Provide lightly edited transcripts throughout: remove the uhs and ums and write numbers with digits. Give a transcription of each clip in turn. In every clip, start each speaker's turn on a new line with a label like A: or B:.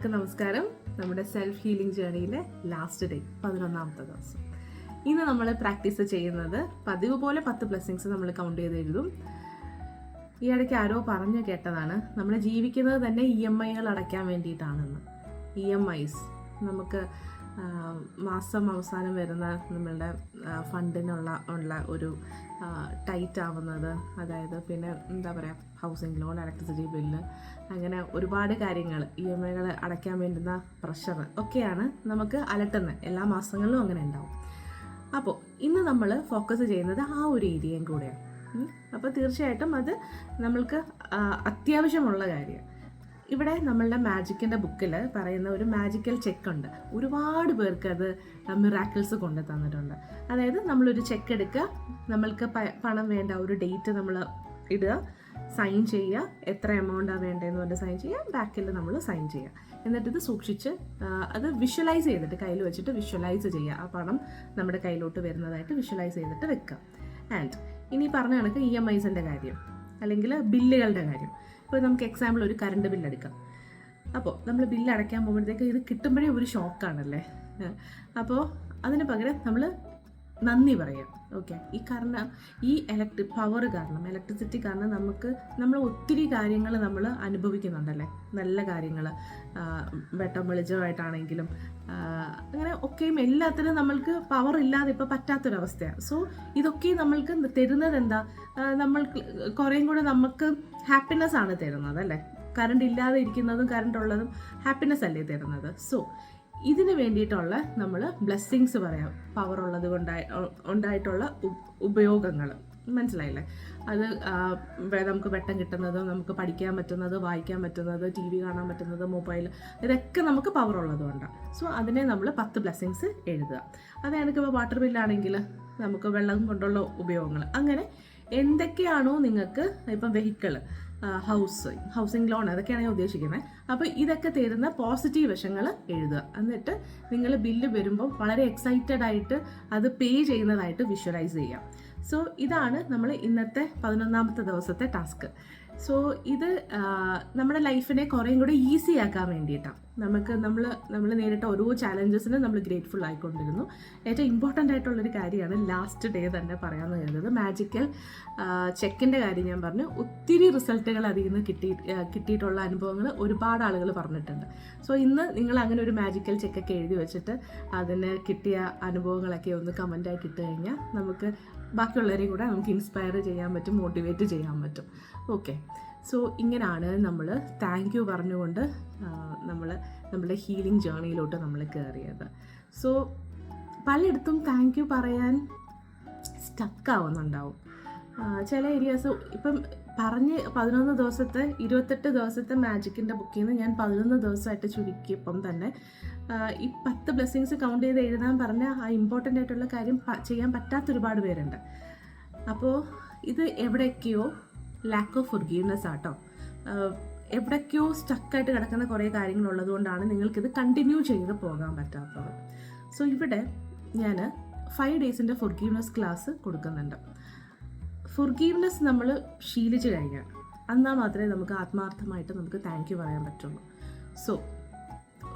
A: എല്ലാവർക്കും നമസ്കാരം. നമ്മുടെ സെൽഫ് ഹീലിംഗ് ജേർണിയിലെ ലാസ്റ്റ് ഡേ 11ാമത്തെ ദിവസം. ഇന്ന് നമ്മൾ പ്രാക്ടീസ് ചെയ്യുന്നത് പതിവ് പോലെ 10 ബ്ലെസ്സിങ്സ് നമ്മൾ കൗണ്ട് ചെയ്ത് എഴുതും. ഈ ഇടയ്ക്ക് ആരോ പറഞ്ഞു കേട്ടതാണ്, നമ്മൾ ജീവിക്കുന്നത് തന്നെ EMIകൾ അടയ്ക്കാൻ വേണ്ടിയിട്ടാണെന്ന്. EMIs നമുക്ക് മാസം അവസാനം വരുന്ന നമ്മളുടെ ഫണ്ടിനുള്ള ഒരു ടൈറ്റ് ആവുന്നത്, അതായത് പിന്നെ എന്താ പറയുക, ഹൗസിംഗ് ലോൺ, ഇലക്ട്രിസിറ്റി ബില്ല്, അങ്ങനെ ഒരുപാട് കാര്യങ്ങൾ, EMIകൾ അടയ്ക്കാൻ വേണ്ടുന്ന പ്രഷർ ഒക്കെയാണ് നമുക്ക് അലട്ടുന്നത്. എല്ലാ മാസങ്ങളിലും അങ്ങനെ ഉണ്ടാവും. അപ്പോൾ ഇന്ന് നമ്മൾ ഫോക്കസ് ചെയ്യുന്നത് ആ ഒരു ഏരിയയും കൂടെയാണ്. അപ്പോൾ തീർച്ചയായിട്ടും അത് നമ്മൾക്ക് അത്യാവശ്യമുള്ള കാര്യമാണ്. ഇവിടെ നമ്മളുടെ മാജിക്കിൻ്റെ ബുക്കിൽ പറയുന്ന ഒരു മാജിക്കൽ ചെക്ക് ഉണ്ട്. ഒരുപാട് പേർക്ക് അത് മിറാക്കിൾസ് കൊണ്ട് തന്നിട്ടുണ്ട്. അതായത് നമ്മളൊരു ചെക്ക് എടുക്കുക, നമ്മൾക്ക് പണം വേണ്ട ഒരു ഡേറ്റ് നമ്മൾ ഇടുക, സൈൻ ചെയ്യുക, എത്ര എമൗണ്ടാണ് വേണ്ടതെന്ന് പറഞ്ഞ് സൈൻ ചെയ്യുക, ബാക്കിൽ നമ്മൾ സൈൻ ചെയ്യുക. എന്നിട്ടിത് സൂക്ഷിച്ച് അത് വിഷ്വലൈസ് ചെയ്തിട്ട് കയ്യിൽ വെച്ചിട്ട് വിഷ്വലൈസ് ചെയ്യുക. ആ പണം നമ്മുടെ കയ്യിലോട്ട് വരുന്നതായിട്ട് വിഷ്വലൈസ് ചെയ്തിട്ട് വെക്കുക. ആൻഡ് ഇനി പറഞ്ഞ കണക്ക് EMIസിൻ്റെ കാര്യം അല്ലെങ്കിൽ ബില്ലുകളുടെ കാര്യം. ഇപ്പോൾ നമുക്ക് എക്സാമ്പിൾ ഒരു കറണ്ട് ബില്ല് എടുക്കാം. അപ്പോൾ നമ്മൾ ബില്ല് അടയ്ക്കാൻ പോകുമ്പോഴത്തേക്ക് ഇത് കിട്ടുമ്പോഴേ ഒരു ഷോക്കാണല്ലേ. അപ്പോൾ അതിന് പകരം നമ്മൾ നന്ദി പറയാം. ഓക്കെ, ഈ പവർ കാരണം, ഇലക്ട്രിസിറ്റി കാരണം നമ്മൾ ഒത്തിരി കാര്യങ്ങൾ നമ്മൾ അനുഭവിക്കുന്നുണ്ടല്ലേ. നല്ല കാര്യങ്ങൾ, വെട്ടം വെളിച്ചമായിട്ടാണെങ്കിലും അങ്ങനെ ഒക്കെയും എല്ലാത്തിനും നമ്മൾക്ക് പവർ ഇല്ലാതെ ഇപ്പോൾ പറ്റാത്തൊരവസ്ഥയാണ്. സോ ഇതൊക്കെ നമ്മൾക്ക് തരുന്നത് എന്താ, നമ്മൾക്ക് കുറേയും കൂടെ നമുക്ക് ഹാപ്പിനെസ് ആണ് തരുന്നത് അല്ലേ. കറണ്ട് ഇല്ലാതെ ഇരിക്കുന്നതും കറണ്ട് ഉള്ളതും ഹാപ്പിനെസ് അല്ലേ തരുന്നത്. സോ ഇതിന് വേണ്ടിയിട്ടുള്ള നമ്മൾ ബ്ലെസ്സിങ്സ് പറയാം. പവർ ഉള്ളത് ഉണ്ടായിട്ടുള്ള ഉപയോഗങ്ങൾ മനസ്സിലായില്ലേ. അത് നമുക്ക് വെട്ടം കിട്ടുന്നത്, നമുക്ക് പഠിക്കാൻ പറ്റുന്നത്, വായിക്കാൻ പറ്റുന്നത്, TV കാണാൻ പറ്റുന്നത്, മൊബൈൽ, ഇതൊക്കെ നമുക്ക് പവർ ഉള്ളതുകൊണ്ടാണ്. സോ അതിനെ നമ്മൾ 10 ബ്ലെസ്സിങ്സ് എഴുതുക. അതായത് ഇപ്പോൾ വാട്ടർ ബില്ലാണെങ്കിൽ നമുക്ക് വെള്ളം കൊണ്ടുള്ള ഉപയോഗങ്ങൾ, അങ്ങനെ എന്തൊക്കെയാണോ നിങ്ങൾക്ക്, ഇപ്പം വെഹിക്കിള്, ഹൗസിംഗ് ലോൺ, അതൊക്കെയാണ് ഞാൻ ഉദ്ദേശിക്കുന്നത്. അപ്പോൾ ഇതൊക്കെ തരുന്ന പോസിറ്റീവ് വശങ്ങൾ എഴുതുക. എന്നിട്ട് നിങ്ങൾ ബില്ല് വരുമ്പോൾ വളരെ എക്സൈറ്റഡ് ആയിട്ട് അത് പേ ചെയ്യുന്നതായിട്ട് വിഷ്വലൈസ് ചെയ്യാം. സോ ഇതാണ് നമ്മൾ ഇന്നത്തെ 11ാമത്തെ ദിവസത്തെ ടാസ്ക്. സോ ഇത് നമ്മുടെ ലൈഫിനെ കുറേയും കൂടെ ഈസി ആക്കാൻ വേണ്ടിയിട്ടാണ്. നമ്മൾ നേരിട്ട ഓരോ ചാലഞ്ചസിനും നമ്മൾ ഗ്രേറ്റ്ഫുൾ ആയിക്കൊണ്ടിരുന്നു. ഏറ്റവും ഇമ്പോർട്ടൻ്റ് ആയിട്ടുള്ളൊരു കാര്യമാണ് ലാസ്റ്റ് ഡേ തന്നെ പറയാമെന്ന് കരുതുന്നത്. മാജിക്കൽ ചെക്കിൻ്റെ കാര്യം ഞാൻ പറഞ്ഞു. ഒത്തിരി റിസൾട്ടുകൾ അതിൽ നിന്ന് കിട്ടിയിട്ടുള്ള അനുഭവങ്ങൾ ഒരുപാട് ആളുകൾ പറഞ്ഞിട്ടുണ്ട്. സോ ഇന്ന് നിങ്ങൾ അങ്ങനെ ഒരു മാജിക്കൽ ചെക്കൊക്കെ എഴുതി വെച്ചിട്ട് അതിന് കിട്ടിയ അനുഭവങ്ങളൊക്കെ ഒന്ന് കമൻറ്റായിട്ട് ഇട്ട് കഴിഞ്ഞാൽ നമുക്ക് ബാക്കിയുള്ളവരെയും കൂടെ നമുക്ക് ഇൻസ്പയർ ചെയ്യാൻ പറ്റും, മോട്ടിവേറ്റ് ചെയ്യാൻ പറ്റും. ഓക്കെ, സോ ഇങ്ങനെയാണ് നമ്മൾ താങ്ക് യു പറഞ്ഞുകൊണ്ട് നമ്മുടെ ഹീലിംഗ് ജേർണിയിലോട്ട് നമ്മൾ കയറിയത്. സോ പലയിടത്തും താങ്ക് യു പറയാൻ സ്റ്റക്കാവുന്നുണ്ടാവും. ചില ഏരിയാസ് ഇപ്പം പറഞ്ഞ് 28 ദിവസത്തെ മാജിക്കിൻ്റെ ബുക്കിൽ നിന്ന് ഞാൻ 11 ദിവസമായിട്ട് ചുരുക്കിയപ്പം തന്നെ ഈ 10 ബ്ലെസ്സിങ്സ് കൗണ്ട് ചെയ്ത് എഴുതാൻ പറഞ്ഞ ആ ഇമ്പോർട്ടൻ്റ് ആയിട്ടുള്ള കാര്യം ചെയ്യാൻ പറ്റാത്തൊരുപാട് പേരുണ്ട്. അപ്പോൾ ഇത് എവിടെയൊക്കെയോ ലാക്ക് ഓഫ് ഫൊർഗീവ്നെസ് ആട്ടോ. എവിടേക്കോ സ്റ്റക്കായിട്ട് കിടക്കുന്ന കുറേ കാര്യങ്ങളുള്ളത് കൊണ്ടാണ് നിങ്ങൾക്കിത് കണ്ടിന്യൂ ചെയ്ത് പോകാൻ പറ്റാത്തത്. സോ ഇവിടെ ഞാൻ 5 ഡേയ്സിൻ്റെ ഫൊർഗീവ്നെസ് ക്ലാസ് കൊടുക്കുന്നുണ്ട്. ഫൊർഗീവ്നെസ് നമ്മൾ ശീലിച്ചു കഴിഞ്ഞാൽ എന്നാൽ മാത്രമേ നമുക്ക് ആത്മാർത്ഥമായിട്ട് നമുക്ക് താങ്ക് യു പറയാൻ പറ്റുള്ളൂ. സോ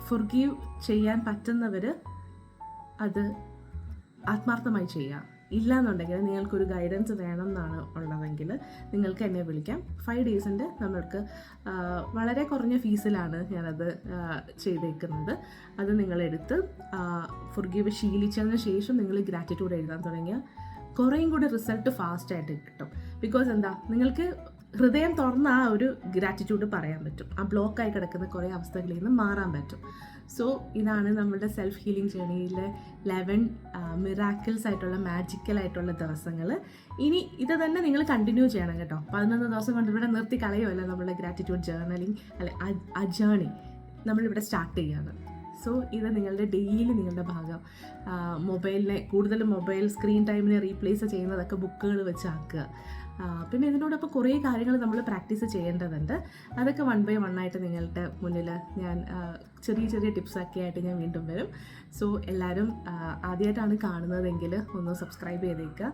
A: ഫൊർഗീവ് ചെയ്യാൻ പറ്റുന്നവർ അത് ആത്മാർത്ഥമായി ചെയ്യുക. ഇല്ല എന്നുണ്ടെങ്കിൽ നിങ്ങൾക്കൊരു ഗൈഡൻസ് വേണം എന്നാണ് ഉള്ളതെങ്കിൽ നിങ്ങൾക്ക് എന്നെ വിളിക്കാം. 5 ഡേയ്സിൻ്റെ നമ്മൾക്ക് വളരെ കുറഞ്ഞ ഫീസിലാണ് ഞാനത് ചെയ്തേക്കുന്നത്. അത് നിങ്ങളെടുത്ത് ഫൊർഗീവ് ശീലിച്ചതിന് ശേഷം നിങ്ങൾ ഗ്രാറ്റിറ്റ്യൂഡ് എഴുതാൻ തുടങ്ങിയാൽ കുറേയും കൂടി റിസൾട്ട് ഫാസ്റ്റായിട്ട് കിട്ടും. ബിക്കോസ് എന്താ, നിങ്ങൾക്ക് ഹൃദയം തുറന്ന ആ ഒരു ഗ്രാറ്റിറ്റ്യൂഡ് പറയാൻ പറ്റും. ആ ബ്ലോക്കായി കിടക്കുന്ന കുറേ അവസ്ഥകളിൽ നിന്ന് മാറാൻ പറ്റും. സോ ഇതാണ് നമ്മുടെ സെൽഫ് ഹീലിംഗ് ജേർണിയിലെ 11 മിറാക്കിൾസ് ആയിട്ടുള്ള മാജിക്കലായിട്ടുള്ള ദിവസങ്ങൾ. ഇനി ഇത് തന്നെ നിങ്ങൾ കണ്ടിന്യൂ ചെയ്യണം കേട്ടോ. 11 ദിവസം കൊണ്ട് ഇവിടെ നിർത്തി കളയുമല്ല നമ്മളുടെ ഗ്രാറ്റിറ്റ്യൂഡ് ജേർണലിങ് അല്ലെ ആ ജേർണി നമ്മളിവിടെ സ്റ്റാർട്ട് ചെയ്യുകയാണ്. സോ ഇത് നിങ്ങളുടെ ഡെയിലി നിങ്ങളുടെ ഭാഗം. മൊബൈൽ സ്ക്രീൻ ടൈമിനെ റീപ്ലേസ് ചെയ്യുന്നതൊക്കെ ബുക്കുകൾ വെച്ച് ആക്കുക. പിന്നെ ഇതിനോടൊപ്പം കുറേ കാര്യങ്ങൾ നമ്മൾ പ്രാക്ടീസ് ചെയ്യേണ്ടതുണ്ട്. അതൊക്കെ 1 by 1 ആയിട്ട് നിങ്ങളുടെ മുന്നിൽ ഞാൻ ചെറിയ ചെറിയ ടിപ്സൊക്കെ ആയിട്ട് ഞാൻ വീണ്ടും വരും. സോ എല്ലാവരും ആദ്യമായിട്ടാണ് കാണുന്നതെങ്കിൽ ഒന്ന് സബ്സ്ക്രൈബ് ചെയ്തേക്കുക.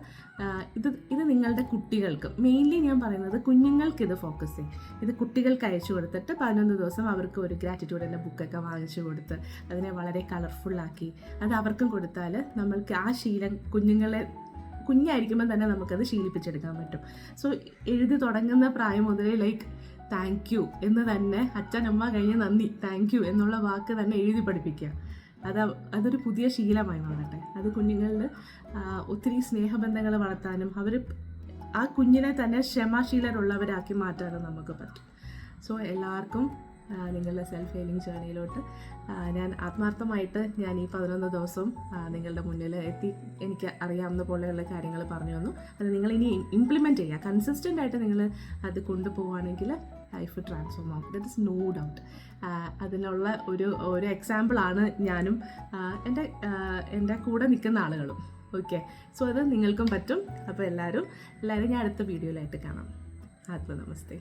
A: ഇത് നിങ്ങളുടെ കുട്ടികൾക്ക് മെയിൻലി ഞാൻ പറയുന്നത് കുഞ്ഞുങ്ങൾക്ക് ഇത് ഫോക്കസ് ചെയ്യും. ഇത് കുട്ടികൾക്ക് അയച്ചു കൊടുത്തിട്ട് 11 ദിവസം അവർക്ക് ഒരു ഗ്രാറ്റിറ്റ്യൂഡിൻ്റെ ബുക്കൊക്കെ വാങ്ങിച്ചു കൊടുത്ത് അതിനെ വളരെ കളർഫുള്ളാക്കി അത് അവർക്കും കൊടുത്താൽ നമ്മൾക്ക് ആ ശീലം കുഞ്ഞായിരിക്കുമ്പോൾ തന്നെ നമുക്കത് ശീലിപ്പിച്ചെടുക്കാൻ പറ്റും. സോ എഴുതി തുടങ്ങുന്ന പ്രായം മുതലേ താങ്ക് യു എന്ന് തന്നെ അച്ഛനമ്മ കഴിഞ്ഞ് നന്ദി താങ്ക് യു എന്നുള്ള വാക്ക് തന്നെ എഴുതി പഠിപ്പിക്കുക. അതൊരു പുതിയ ശീലമായി മാറട്ടെ. അത് കുഞ്ഞുങ്ങളിൽ ഒത്തിരി സ്നേഹബന്ധങ്ങൾ വളർത്താനും ആ കുഞ്ഞിനെ തന്നെ ക്ഷമാശീലരുള്ളവരാക്കി മാറ്റാനും നമുക്ക് പറ്റും. സോ എല്ലാവർക്കും നിങ്ങളുടെ സെൽഫ് ഹീലിംഗ് ജേർണിയിലോട്ട് ഞാൻ ആത്മാർത്ഥമായിട്ട് ഞാൻ ഈ 11 ദിവസവും നിങ്ങളുടെ മുന്നിൽ എത്തി. എനിക്ക് അറിയാവുന്ന പോലെയുള്ള കാര്യങ്ങൾ പറഞ്ഞു തന്നു. അത് നിങ്ങൾ ഇനി ഇംപ്ലിമെൻറ്റ് ചെയ്യുക. കൺസിസ്റ്റൻ്റ് ആയിട്ട് നിങ്ങൾ അത് കൊണ്ടുപോവുകയാണെങ്കിൽ ലൈഫ് ട്രാൻസ്ഫോം ആവും. That is no doubt. അതിനുള്ള ഒരു എക്സാമ്പിളാണ് ഞാനും എൻ്റെ കൂടെ നിൽക്കുന്ന ആളുകളും. ഓക്കെ, സോ അത് നിങ്ങൾക്കും പറ്റും. അപ്പോൾ എല്ലാവരും ഞാൻ അടുത്ത വീഡിയോയിലായിട്ട് കാണാം. ആത്മനമസ്തേ.